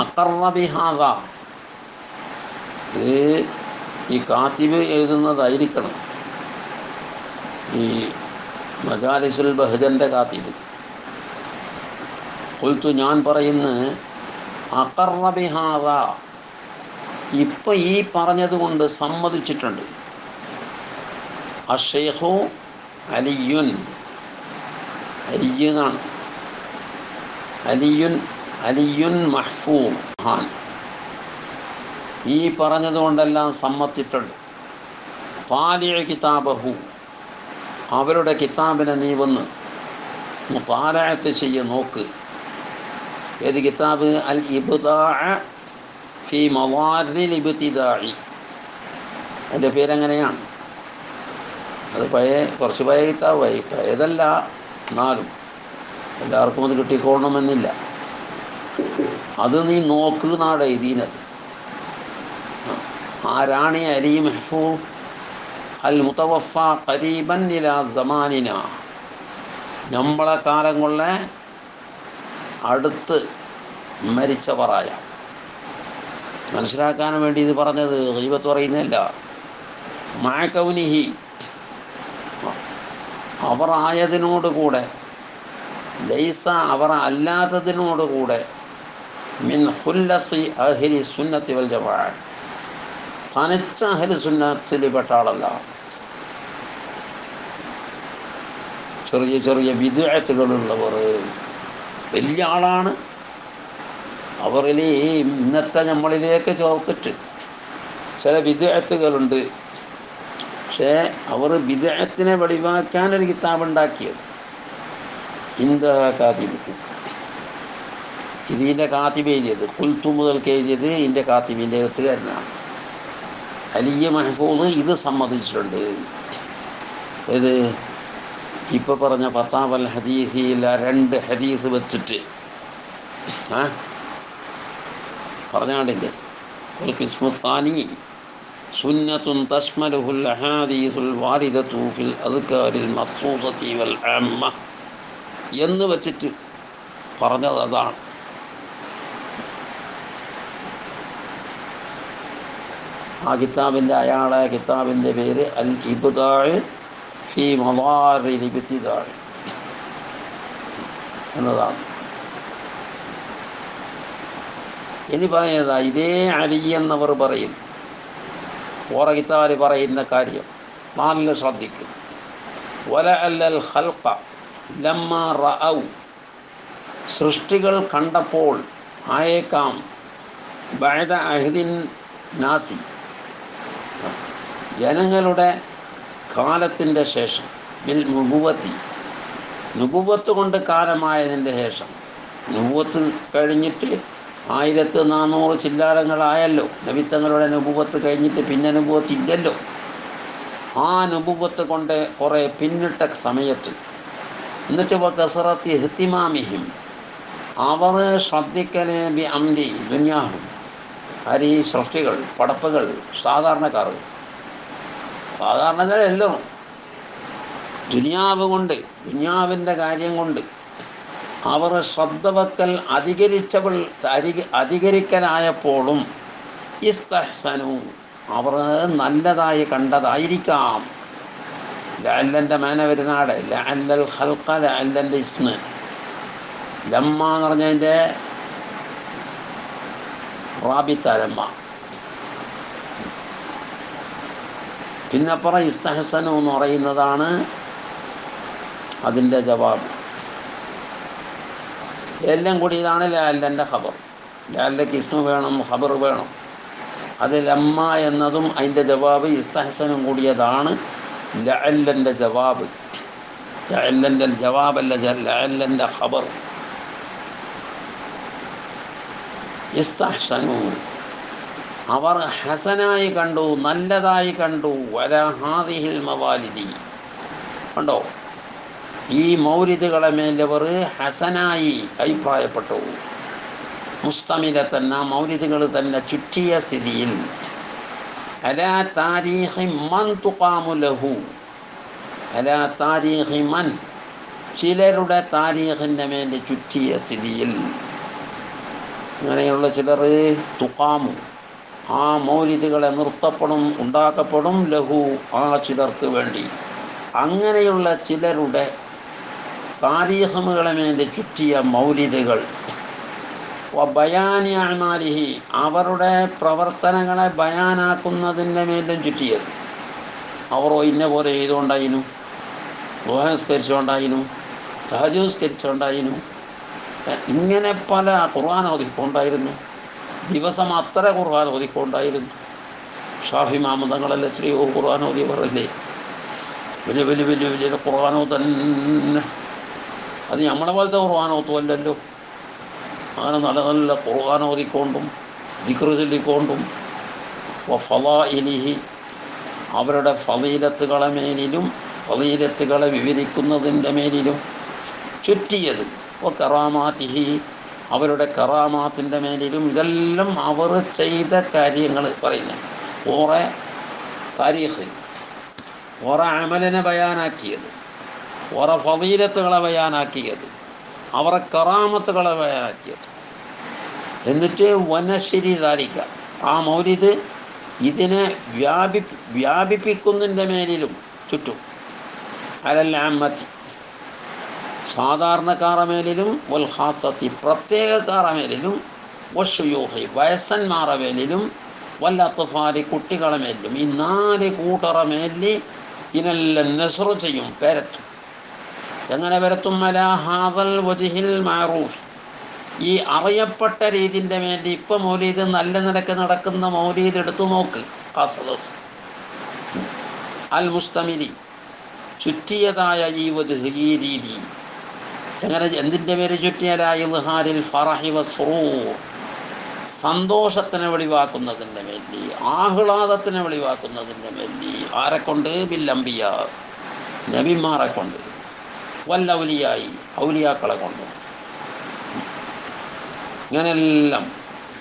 അഖറ ബിഹാദ, ഇത് ഈ കാത്തിബ് എഴുതുന്നതായിരിക്കണം, ഈ മജാലിസുൽ ബഹ്ജൻ്റെ കാത്തിബ്. ഖുൽതു, ഞാൻ പറയുന്നു, അഖറ ബിഹാദ, ഇപ്പം ഈ പറഞ്ഞതുകൊണ്ട് സമ്മതിച്ചിട്ടുണ്ട്. അഷേഖു അലിയുൻ, അലിയുനാണ്, അലിയുൻ മഹ്ഫൂം ഖാൻ, ഈ പറഞ്ഞതുകൊണ്ടെല്ലാം സമ്മതിച്ചിട്ടുണ്ട്. താലിഅ കിതാബഹു, അവരുടെ കിതാബിനെ നീ വന്ന് മുതാലഅത്ത് ചെയ്യ, നോക്ക്. ഏത് കിതാബ്? അൽ ഇബ്ദാഅ ഫി മവാരിൽ ഇബ്തിദാഇ, അതിൻ്റെ പേരെങ്ങനെയാണ്? അത് കുറച്ച് പഴയ കിതാബായി, പഴയതല്ല, എന്നാലും എല്ലാവർക്കും അത് കിട്ടിക്കൊള്ളണമെന്നില്ല. അത് നീ നോക്ക് നാടെ എഴുതിയത്. ആരാണ് അലി മഹ്ഫൂർ? അൽ മുതവഫ ഖരീബൻ ഇലാ സമാനിന, നമ്മളെ കാലം കൊള്ള അടുത്ത് മരിച്ച പറയാ. മനസ്സിലാക്കാൻ വേണ്ടി ഇത് പറഞ്ഞത്, ഗീബത്ത് പറയുന്നില്ല. മഅകൗനിഹി, അവർ ആയതിനോടുകൂടെ, ലൈസ, അവർ അല്ലാത്തതിനോടുകൂടെ, മിൻ ഖുല്ലസി അഹ്ലി സുന്നത്തി വൽ ജമാഅ, തനിച്ച അഹ്ലി സുന്നത്തിൽ പെട്ട ആളല്ല. ചെറിയ ചെറിയ ബിദ്അത്തുകളുള്ളവർ വലിയ ആളാണ്. അവരിൽ ഇന്നത്തെ നമ്മളിലേക്ക് ചേർത്തിട്ട് ചില ബിദ്അത്തുകളുണ്ട്. പക്ഷേ അവർ ബിദ്അത്തിനെ വെളിവാക്കാനൊരു കിതാബുണ്ടാക്കിയത്. ഇന്ദ കാത്തിബ്, ഇതിൻ്റെ കാത്തിബ് എഴുതിയത്, ഖുൽതു മുതൽക്ക് എഴുതിയത് ഇതിൻ്റെ കാത്തിബിൻ്റെ എഴുത്തുകാരനാണ്. അലിയ മഹ്ഫൂദ് ഇത് സമ്മതിച്ചിട്ടുണ്ട്. ഇത് ഇപ്പോൾ പറഞ്ഞ ഫത്താവൽ ഹദീസിൽ 2 ഹദീസ് വെച്ചിട്ട് പറഞ്ഞാണ്ടില്ലേ. ഖിസ്മു സാനി സുന്നത്തുൻ തശ്മലുഹുൽ അഹാദീസുൽ വാരിദതു ഫിൽ അദ്കാരിൽ മഖ്സൂസതി വൽ ആമ്മ എന്ന് വച്ചിട്ട് പറഞ്ഞത് അതാണ്. ആ കിതാബിൻ്റെ, അയാളെ കിതാബിൻ്റെ പേര് അൽ ഇബ്ദാഅ ഫി മവാരിൽ ഇബ്തിദാഅ എന്നതാണ്. ഇനി പറയുന്നതാ, ഇതേ അലി എന്നവർ പറയും, ഓറ കിതാബിൽ പറയുന്ന കാര്യം നല്ല ശ്രദ്ധിക്കും. വലഅല്ലൽ ഖൽഖ ലമ്മ റഅൗ, സൃഷ്ടികൾ കണ്ടപ്പോൾ ആയേക്കാം, ബഅദ അഹ്ദിൻ നാസി, ജനങ്ങളുടെ കാലത്തിൻ്റെ ശേഷം, ബിൽ നുബുവത്തി, നുബുവത്ത് കൊണ്ട് കാലമായതിൻ്റെ ശേഷം. നുബുവത്ത് കഴിഞ്ഞിട്ട് 1400 ചില്ലാരങ്ങളായല്ലോ. നബിത്തങ്ങളുടെ നുബുവത്ത് കഴിഞ്ഞിട്ട് പിന്നെ നുബുവത്ത് ഇല്ലല്ലോ. ആ നുബുവത്ത് കൊണ്ട് കുറേ പിന്നിട്ട സമയത്ത്, എന്നിട്ട് കസറത്തി ഇഹ്തിമാമിഹിം, അവർ ശ്രദ്ധിക്കലേ ബി അംരി ദുനിയാഹും, ആര്? ഈ സൃഷ്ടികൾ, പടപ്പുകൾ, സാധാരണക്കാർ, സാധാരണക്കാരല്ലോ. ദുനിയാവ് കൊണ്ട്, ദുനിയാവിൻ്റെ കാര്യം കൊണ്ട് അവർ ശ്രദ്ധ വക്കൽ അധികരിക്കലായപ്പോഴും ഇസ്തഹ്സനു, അവർ നല്ലതായി കണ്ടതായിരിക്കാം. ലഅല്ലൻ്റെ മാന വരുന്നാട്, ലഅല്ലൽ ഖൽഖ, ലഅല്ലൻ്റെ ഇസ്മ, ലമ്മ എന്ന് പറഞ്ഞതിൻ്റെ റാബിത്ത ലമ്മ. പിന്നപ്പുറം ഇസ്തഹ്സനു എന്ന് പറയുന്നതാണ് അതിൻ്റെ ജവാബ്. എല്ലാം കൂടി ഇതാണ് ലഅല്ലൻ്റെ ഖബർ. ലഅല്ലക്ക് ഇസ്മ വേണം, ഖബർ വേണം. അത് ലമ്മ എന്നതും അതിൻ്റെ ജവാബ് ഇസ്തഹ്സനും കൂടിയതാണ് ലഅല്ലൻ്റെ ജവാബ്. ലഅല്ലൻ്റെ ജവാബല്ല, ലഅല്ലൻ്റെ ഖബർ. ഇസ്തഹ്സനു, അവർ ഹസനായി കണ്ടു, നല്ലതായി കണ്ടു. വല ഹാദിഹിൽ മവാലിദി, കണ്ടോ, ഈ മൗലിദുകളെ മേലവർ ഹസനായി അഭിപ്രായപ്പെട്ടു. മുസ്തമിലെ തന്നെ, മൗലിദുകൾ തന്നെ ചുറ്റിയ സ്ഥിതിയിൽ. അലാ താരീഖി മൻ തുഖാമു ലഹു, അലാ താരീഖി മൻ, ചിലരുടെ താരീഖിൻ്റെ മേൽ ചുറ്റിയ സ്ഥിതിയിൽ. ഇങ്ങനെയുള്ള ചിലർ തുക്കാമു ആ മൗലിദുകളെ നിർത്തപ്പെടും, ഉണ്ടാക്കപ്പെടും ലഹു ആ ചിലർക്ക് വേണ്ടി. അങ്ങനെയുള്ള ചിലരുടെ താരീഖുകളെ മേലെ ചുറ്റിയ മൗലിദുകൾ ബയാനി അമാലിഹി അവരുടെ പ്രവർത്തനങ്ങളെ ബയാനാക്കുന്നതിൻ്റെ മേലും ചുറ്റിയത്. അവർ ഇന്ന പോലെ ചെയ്തുകൊണ്ടായിരുന്നു, ദുഹസ്കരിച്ചുകൊണ്ടായിരുന്നു, തഹജ്ജുദ് ഇങ്ങനെ പല ഖുർആൻ ഓതിക്കൊണ്ടായിരുന്നു, ദിവസം അത്ര ഖുർആൻ ഓതിക്കൊണ്ടായിരുന്നു. ഷാഫി മാമതങ്ങളെല്ലാം എത്രയോ ഖുർആൻ ഓതിയവരല്ലേ, വലിയ വലിയ വലിയ വലിയ ഖുർആനോ തന്നെ. അത് നമ്മളെ പോലത്തെ ഖുർആനോത്തുമല്ലല്ലോ. അങ്ങനെ നല്ല നല്ല ഖുർആൻ ഓതിക്കൊണ്ടും ദിക്റ് ചൊല്ലിക്കൊണ്ടും ഫളാഇലിഹി അവരുടെ ഫളീലത്തുകളെ മേലിലും ഫളീലത്തുകളെ വിവരിക്കുന്നതിൻ്റെ മേലിലും ചുറ്റിയത്. കറാമാതിഹി അവരുടെ കറാമാത്തിൻ്റെ മേലിലും ഇതെല്ലാം അവർ ചെയ്ത കാര്യങ്ങൾ പറയുന്നത്. ഓറെ താരീഖ്, ഓറെ അമലിനെ ബയാനാക്കിയത്, ഓറെ ഫളീലത്തുകളെ ബയാനാക്കിയത്, അവരെ കറാമത്തുകളെ ബയാനാക്കിയത്. എന്നിട്ട് വനശ്ശേരി താരിക്ക ആ മൗലിദ് ഇതിനെ വ്യാപിപ്പിക്കുന്നതിൻ്റെ മേലിലും ചുറ്റും. അലല്ലാമത്തി സാധാരണക്കാരുടെ മേലിലും, വൽ ഖാസത്തി പ്രത്യേകക്കാരുടെ മേലിലും, വശുയൂഹി വയസ്സന്മാരുടെ മേലിലും, വൽ അത്ഫാലി കുട്ടികളുടെ മേലിലും. ഈ 4 കൂട്ടറ മേലിൽ ഇതിനെല്ലാം നസ്ർ ചെയ്യും, പരത്തും. എങ്ങനെ പരത്തും? അലാ ഹാദൽ വജ്ഹിൽ മഅറൂഫ് ഈ അറിയപ്പെട്ട രീതിൻ്റെ വേണ്ടി. ഇപ്പം മൗലീദ് നല്ല നിലക്ക് നടക്കുന്ന മൗലീദ് എടുത്തു നോക്ക്. ഖാസദസ് അൽ മുസ്തമിലി ചുറ്റിയതായ ഈ വജ്ഹ് ഈ രീതി എങ്ങനെ എന്തിൻ്റെ പേര് ചുറ്റിയാലായി? ഇൽഹാരിൽ ഫറഹി വസ്റൂർ സന്തോഷത്തിനെ വെളിവാക്കുന്നതിൻ്റെ വേണ്ടി, ആഹ്ലാദത്തിനെ വെളിവാക്കുന്നതിൻ്റെ വേണ്ടി. ആരെക്കൊണ്ട്? ബില്ലംബിയ നബിമാരെ കൊണ്ട്, വല്ലൗലിയായി ഔലിയാക്കളെ കൊണ്ട്. ഇങ്ങനെയെല്ലാം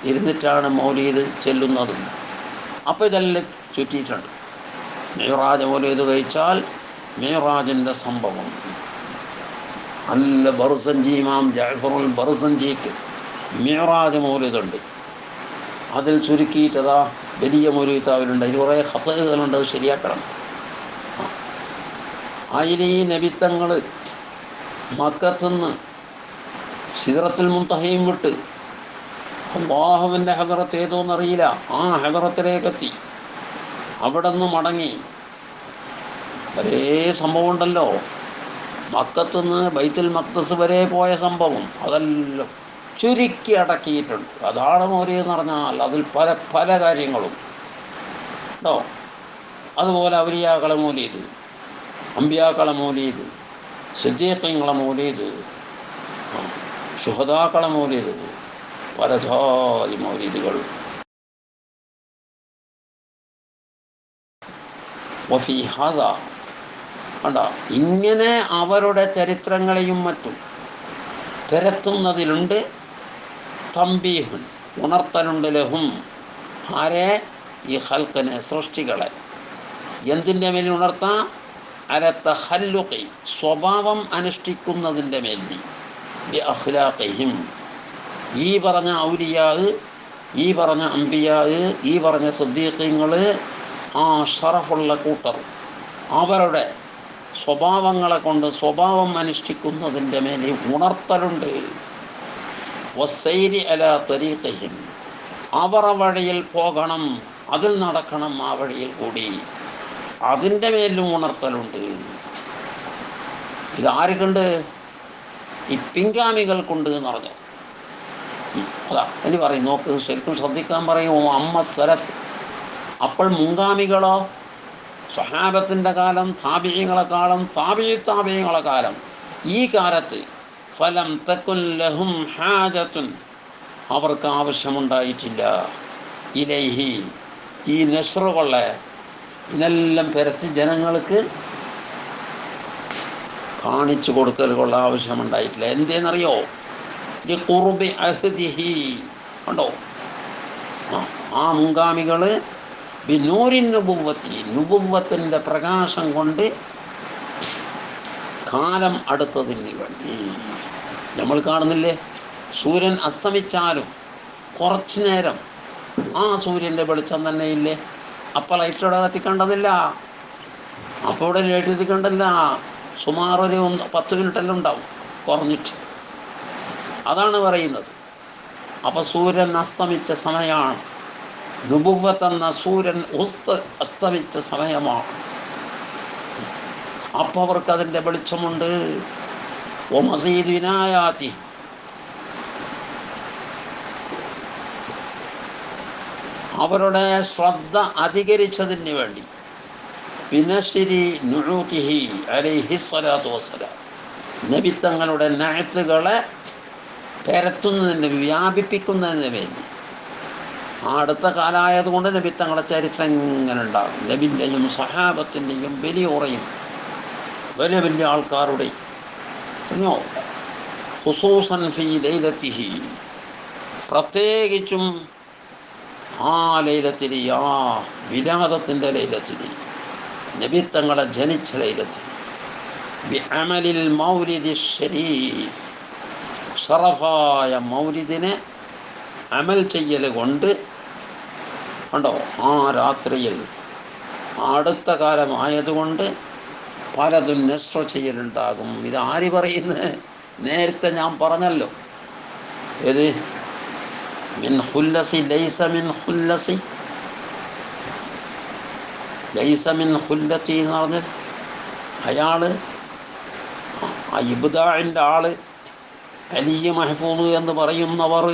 ഇരുന്നിട്ടാണ് മൗലീദ് ചെല്ലുന്നതും. അപ്പോൾ ഇതെല്ലാം ചുറ്റിയിട്ടുണ്ട്. മിഅ്റാജ് മൗലീദ് കഴിച്ചാൽ മിഅ്റാജിൻ്റെ സംഭവം നല്ല ബർസഞ്ചി ഇമാം ജഅഫറുൽ ബർസഞ്ചിക്ക് മിഅ്റാജ് മൗലിദുണ്ട്. അതിൽ ചുരുക്കിയിട്ടതാ വലിയ മൗലിദാവിലുണ്ട്. അതിൽ കുറേ ഖതകളുണ്ട്, അത് ശരിയാക്കണം. അതിൽ ഈ നബിത്തങ്ങൾ മക്കത്തുനിന്ന് സിദ്റത്തുൽ മുൻതഹയും വിട്ട് അല്ലാഹുവിൻ്റെ ഹദറത്ത് ഏതോന്നറിയില്ല, ആ ഹദറത്തിലേക്കെത്തി. അവിടെ നിന്ന് മടങ്ങി. ഒരേ സംഭവം ഉണ്ടല്ലോ, മക്കത്തുനിന്ന് ബൈത്തുൽ മഖ്ദസ് വരെ പോയ സംഭവം. അതെല്ലാം ചുരുക്കി അടക്കിയിട്ടുണ്ട്. അതാണ് മൗലിദ് എന്ന് പറഞ്ഞാൽ. അതിൽ പല പല കാര്യങ്ങളും കേട്ടോ. അതുപോലെ ഔലിയാക്കളെ മൗലിദ്, അമ്പിയാക്കളെ മൗലിദ്, സിദ്ദീഖീങ്ങളെ മൗലിദ്, ശുഹദാക്കളെ മൗലിദ്, പലജാതി മൗലിദുകൾ. വഫീ ഹാദാ കണ്ട ഇങ്ങനെ അവരുടെ ചരിത്രങ്ങളെയും മറ്റും പരത്തുന്നതിലുണ്ട് തംബീഹുൻ ഉണർത്തലുണ്ട്. ലഹും ആരെ? ഈ ഖൽഖിനെ സൃഷ്ടികളെ. എന്തിൻ്റെ മേലിൽ ഉണർത്താം? അല തഖല്ലുഖി സ്വഭാവം അനുഷ്ഠിക്കുന്നതിൻ്റെ മേലിൽ. ബി അഖ്ലാഖിഹിം ഈ പറഞ്ഞ ഔലിയാ, ഈ പറഞ്ഞ അംബിയാ, ഈ പറഞ്ഞ സിദ്ദീഖീങ്ങൾ, ആ ഷറഫുള്ള കൂട്ടർ അവരുടെ സ്വഭാവങ്ങളെ കൊണ്ട് സ്വഭാവം അനുഷ്ഠിക്കുന്നതിൻ്റെ മേലെ ഉണർത്തലുണ്ട്. വസ്സൈരി അലാ തരീഖിഹിം അവർ വഴിയിൽ പോകണം, അതിൽ നടക്കണം, ആ വഴിയിൽ കൂടി. അതിൻ്റെ മേലും ഉണർത്തലുണ്ട്. ഇതാർക്കുണ്ട്? ഈ പിൻഗാമികൾക്കുണ്ട് എന്ന് പറഞ്ഞു. അതാ ഇനി പറയും, നോക്ക് ശരിക്കും ശ്രദ്ധിക്കാൻ പറയും. അമ്മ സലഫ് അപ്പോൾ മുൻഗാമികളോ? സ്വഹാബത്തിൻ്റെ കാലം, താബിഈങ്ങളെക്കാളും താബിഈങ്ങളെ കാലം. ഈ കാലത്ത് ഫലം തകുൻ ലഹും ഹാജത്തുൻ അവർക്ക് ആവശ്യമുണ്ടായിട്ടില്ല. ഇലൈഹി ഈ നസ്റുകളെ ഇതിനെല്ലാം പരത്തി ജനങ്ങൾക്ക് കാണിച്ചു കൊടുക്കലുകളുടെ ആവശ്യമുണ്ടായിട്ടില്ല. എന്തേന്നറിയോ? ഈ ഖുർബി അഹ്ദിഹി കണ്ടോ, ആ മുൻഗാമികൾ ബിനൂരിൻ നുബുവ്വത്തി നുബുവ്വത്തിൻ്റെ പ്രകാശം കൊണ്ട് കാലം അടുത്തതിന് വേണ്ടി. നമ്മൾ കാണുന്നില്ലേ, സൂര്യൻ അസ്തമിച്ചാലും കുറച്ച് നേരം ആ സൂര്യൻ്റെ വെളിച്ചം തന്നെ ഇല്ലേ, അപ്പോൾ ലൈറ്റോടെ കത്തിക്കേണ്ടതില്ല, അപ്പോൾ ഇവിടെ ലൈറ്റ് എത്തിക്കേണ്ടതില്ല. സുമാറൊരു 10 മിനിറ്റെല്ലാം ഉണ്ടാവും കുറഞ്ഞിട്ട്. അതാണ് പറയുന്നത്. അപ്പോൾ സൂര്യൻ അസ്തമിച്ച സമയമാണ്. നുബുവ്വത്തെന്ന സൂര്യൻ അസ്തമിച്ച സമയമാണ്. അപ്പോൾ അവർക്ക് അതിൻ്റെ വെളിച്ചമുണ്ട്. ഓ മസീദ് വിനായാത്തി, അവരുടെ ശ്രദ്ധ അധികരിച്ചതിന് വേണ്ടി ബിനശ്രി നുഊതിഹി അലൈഹി സ്വലാത്തു വസ്സലാം, നബി തങ്ങളുടെ നഅത്തുകളെ പരത്തുന്നതിന് വ്യാപിപ്പിക്കുന്നതിന് വേണ്ടി. അടുത്ത കാലമായതുകൊണ്ട് നബി തങ്ങളുടെ ചരിത്രം ഇങ്ങനെ ഉണ്ടാകും. നബിൻ്റെയും സഹാബത്തിൻ്റെയും വലിയോറയും വലിയ വലിയ ആൾക്കാരുടെയും പറഞ്ഞോ ഖുസൂസൻ ഫീ ലൈലത്തിഹി, പ്രത്യേകിച്ചും ആ ലൈലത്തിൽ, ആ വിലാദത്തിൻ്റെ ലൈലത്തിൽ, നബി തങ്ങളെ ജനിച്ച ലൈലത്തിൽ, ബി അമലിൽ മൗലിദി ശരീഫ്, ഷറഫായ മൗലിദിനെ അമൽ ചെയ്യൽ കൊണ്ട് കണ്ടോ ആ രാത്രിയിൽ അടുത്ത കാലമായതുകൊണ്ട് പലതും നസ്ർ ചെയ്യലുണ്ടാകും. ഇത് ആര് പറയുന്നത്? നേരത്തെ ഞാൻ പറഞ്ഞല്ലോ. ഏത് മിൻ ഖുല്ലസി ലൈസ മിൻ ഖുല്ലസി ലൈസ മിൻ ഖുല്ലത്തി എന്ന് പറഞ്ഞത് അയാൾ ആ ഇബ്ദാഇൻ്റെ ആൾ അലിയ മഹ്ഫൂദ് എന്ന് പറയുന്നവർ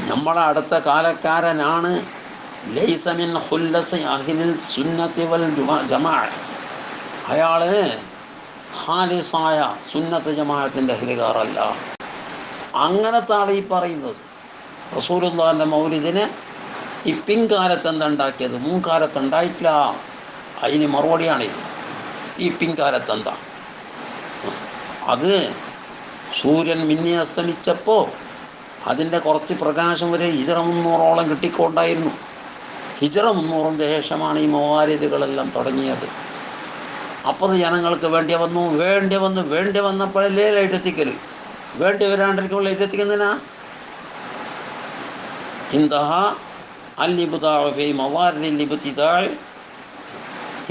നമ്മളെ അടുത്ത കാലക്കാരനാണ്. ലൈസ മിൻ ഖുല്ലസി അഹ്ലിൽ സുന്നത്തി വൽ ജമാഅ, അയാൾ ഖാലിസായ സുന്നത്ത് ജമാഅത്തിൻ്റെ അഹ്ലുകാരല്ല. അങ്ങനത്താണ് ഈ പറയുന്നത്. റസൂലുള്ളാഹിൻ്റെ മൗലിദിനെ ഈ പിൻകാലത്ത് എന്താ ഉണ്ടാക്കിയത്? മുൻകാലത്ത് ഉണ്ടായിട്ടില്ല. അതിന് മറുപടിയാണിത്. ഈ പിൻകാലത്ത് എന്താ? അത് സൂര്യൻ മിന്നി അസ്തമിച്ചപ്പോൾ അതിൻ്റെ കുറച്ച് പ്രകാശം വരെ ഹിജ്റ 300ഓളം കിട്ടിക്കൊണ്ടായിരുന്നു. ഹിജ്റ 300ൻ്റെ ശേഷമാണ് ഈ മവാലിദുകളെല്ലാം തുടങ്ങിയത്. അപ്പോൾ ജനങ്ങൾക്ക് വേണ്ടി വന്നപ്പോഴല്ലേ ലൈറ്റ് എത്തിക്കൽ. വേണ്ടി വരാണ്ടിരിക്കുമ്പോൾ ലൈറ്റ് എത്തിക്കുന്നതിനാ ഇന്തഹ അൽ-ഇബ്താഉ ഫീ മവാരിദിൽ ഇബ്തിദാഇ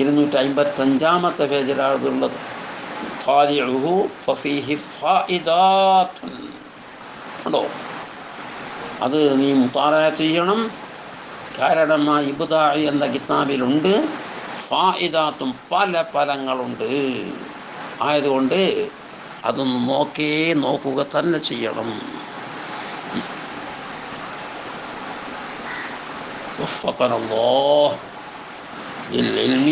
255 പേജിലാണുള്ളത്. ഖാലിഉഹു ഫഫീഹി ഫായിദാത്തുൻ, കണ്ടോ? അത് നീ മുതാലഅ ചെയ്യണം. കാരണം ആ ഇബ്താഇ എന്ന കിതാബിലുണ്ട് ഫായിദാത്തും, പല ഫലങ്ങളുണ്ട്. ആയതുകൊണ്ട് അതൊന്ന് നോക്കുക തന്നെ ചെയ്യണം. وفقنا الله للعلم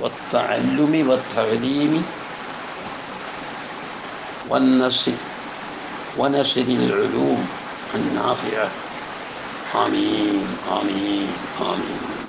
والتعلم والتعليم ونشر العلوم النافعة. آمين آمين آمين.